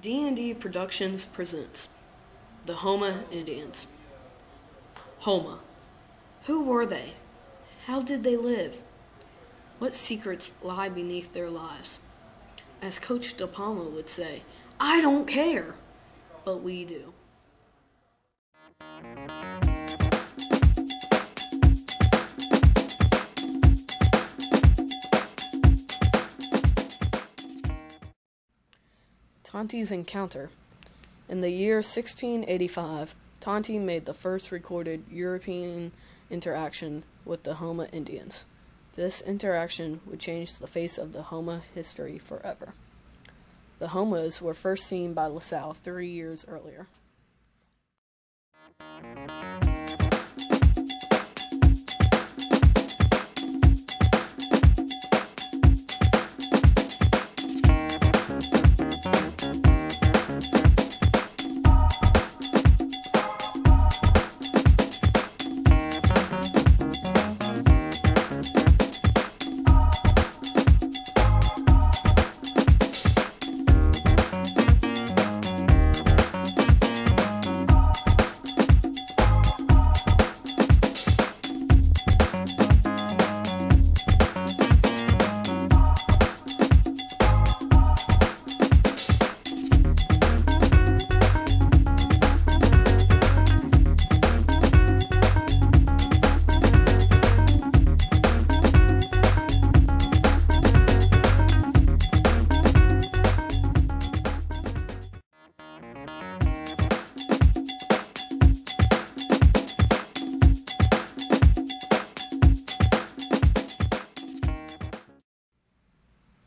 D&D Productions presents the Houma Indians. Houma. Who were they? How did they live? What secrets lie beneath their lives? As Coach De Palma would say, I don't care, but we do. Tonti's Encounter. In the year 1685, Tonti made the first recorded European interaction with the Houma Indians. This interaction would change the face of the Houma history forever. The Houmas were first seen by La Salle 3 years earlier.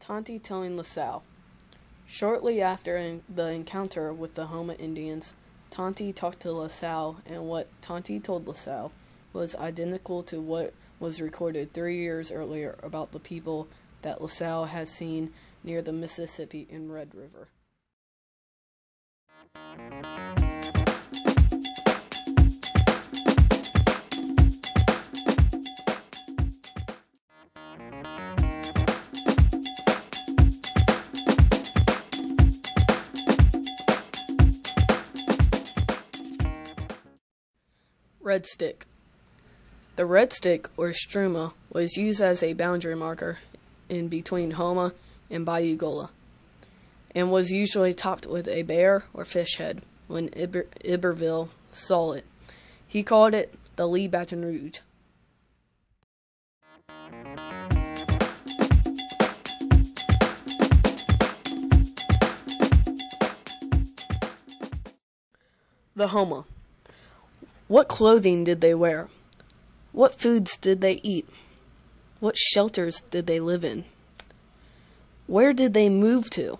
Tonti telling La Salle. Shortly after the encounter with the Houma Indians, Tonti talked to La Salle, and what Tonti told La Salle was identical to what was recorded 3 years earlier about the people that La Salle had seen near the Mississippi in Red River. Red Stick. The red stick, or struma, was used as a boundary marker in between Houma and Bayou Gola, and was usually topped with a bear or fish head. When Iberville saw it, he called it the Lee Baton Rouge. The Houma. What clothing did they wear? What foods did they eat? What shelters did they live in? Where did they move to?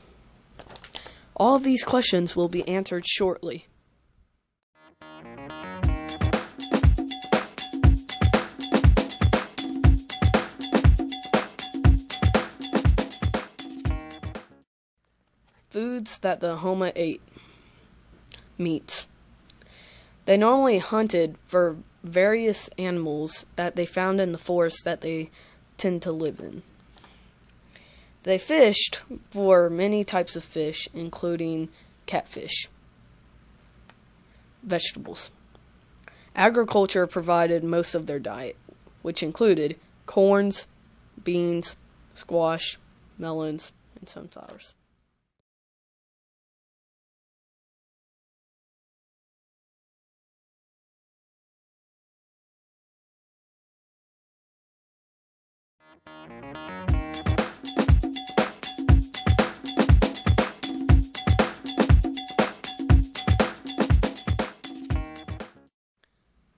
All of these questions will be answered shortly. Foods that the Houma ate. Meats. They normally hunted for various animals that they found in the forest that they tend to live in. They fished for many types of fish, including catfish. Vegetables. Agriculture provided most of their diet, which included corns, beans, squash, melons, and sunflowers.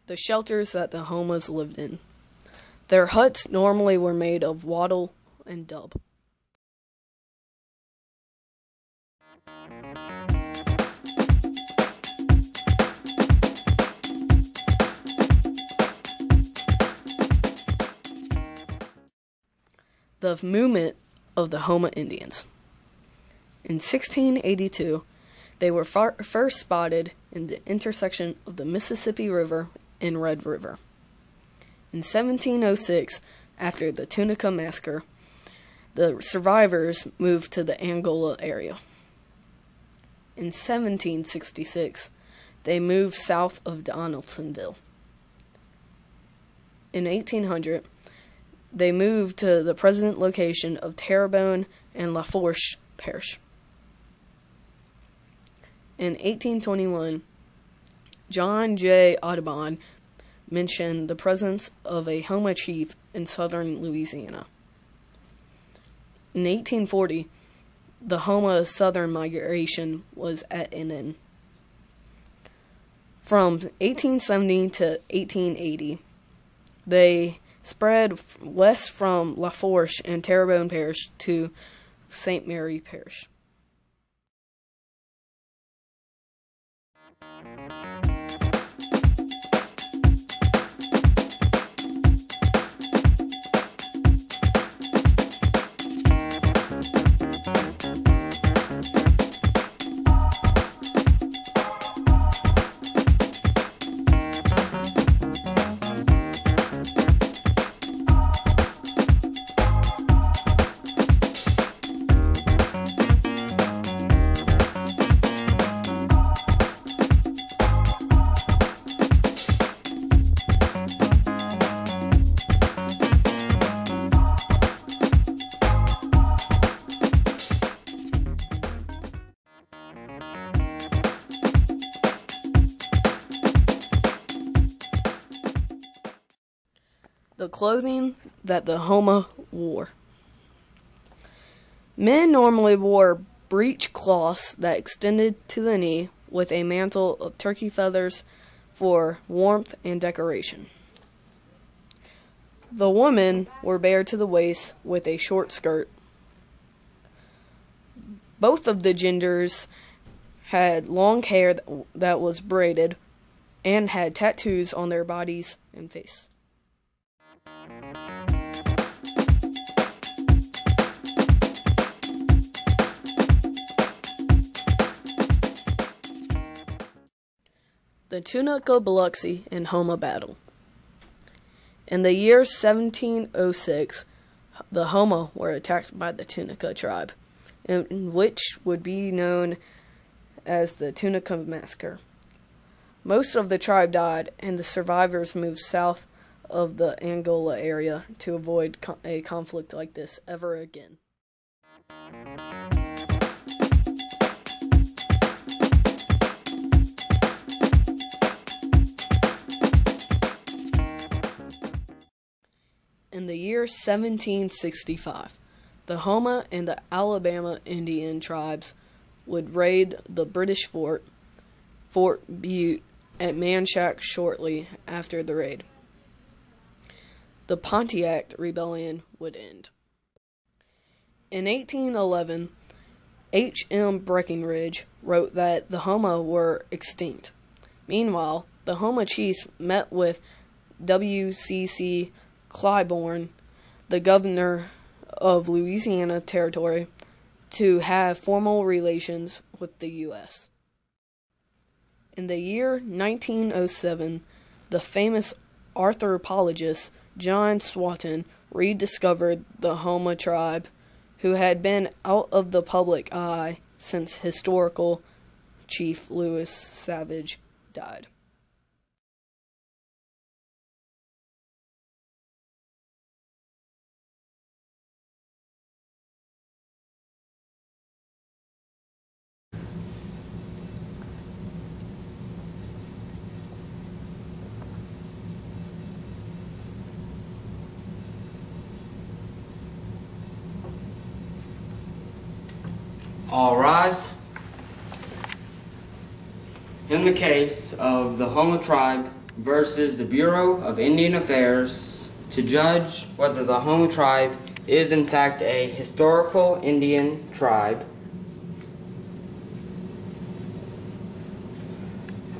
The shelters that the Houmas lived in. Their huts normally were made of wattle and dub. The movement of the Houma Indians. In 1682, they were first spotted in the intersection of the Mississippi River and Red River. In 1706, after the Tunica Massacre, the survivors moved to the Angola area. In 1766, they moved south of Donaldsonville. In 1800, they moved to the present location of Terrebonne and Lafourche Parish. In 1821, John J. Audubon mentioned the presence of a Houma chief in southern Louisiana. In 1840, the Houma southern migration was at an end. From 1870 to 1880, they spread west from Lafourche and Terrebonne Parish to St. Mary Parish. The clothing that the Houma wore. Men normally wore breech cloths that extended to the knee with a mantle of turkey feathers for warmth and decoration. The women were bare to the waist with a short skirt. Both of the genders had long hair that was braided and had tattoos on their bodies and face. The Tunica Biloxi and Houma battle. In the year 1706, the Houma were attacked by the Tunica tribe, which would be known as the Tunica Massacre. Most of the tribe died, and the survivors moved south of the Angola area to avoid a conflict like this ever again. In the year 1765, the Houma and the Alabama Indian tribes would raid the British Fort Butte at Manchac shortly after the raid. The Pontiac Rebellion would end. In 1811, H.M. Breckinridge wrote that the Houma were extinct. Meanwhile, the Houma chiefs met with W.C.C. Claiborne, the governor of Louisiana Territory, to have formal relations with the U.S. In the year 1907, the famous anthropologist John Swatton rediscovered the Houma tribe, who had been out of the public eye since historical Chief Louis Savage died. All rise. In the case of the Houma tribe versus the Bureau of Indian Affairs, to judge whether the Houma tribe is in fact a historical Indian tribe,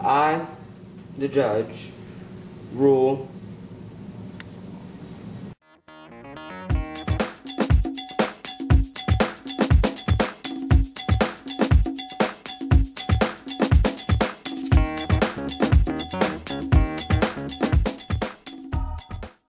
I, the judge, rule